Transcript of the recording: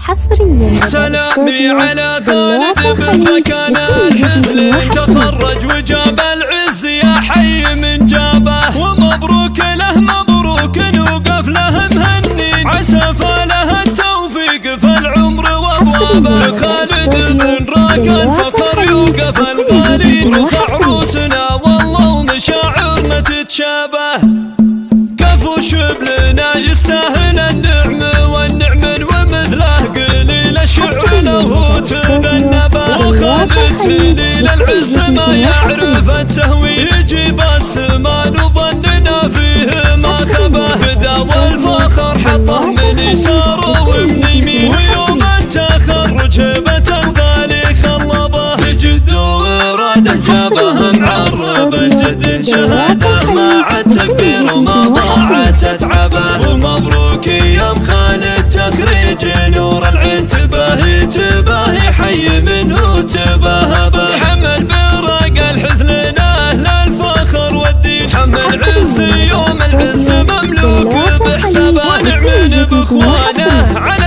حصريا سلامي على خالد بن ركان الحفل، تخرج وجاب العز يا حي من جابه، ومبروك له مبروك نوقف له مهنين، عسى فله التوفيق في العمر وابوابه. خالد بن ركان فخر يوقف الغالي، رفع روسنا والله ومشاعرنا تتشابه، كفو شبلنا يستاهل النعم والنعم ومثله قليل الشعر له تذنبه. وخالد سليل العز ما يعرف التهوي، يجيب السمان وظننا فيه ما خبه، بدا والفخر حطه من يساره ومن يمين، ويوم التخرج هبة الغالي خلبه، بجد وراده جابه معرب الجد شهاده، ما عاد تكبير وما ضاعت اتعبه. ومبروك يوم خالد تخريج نور العين، تباهي تباهي حي منه تباهى به، حمل برق الحثلنا اهل الفخر والدين، حمل عز يوم العز مملوك بحسابه، نعمل باخوانه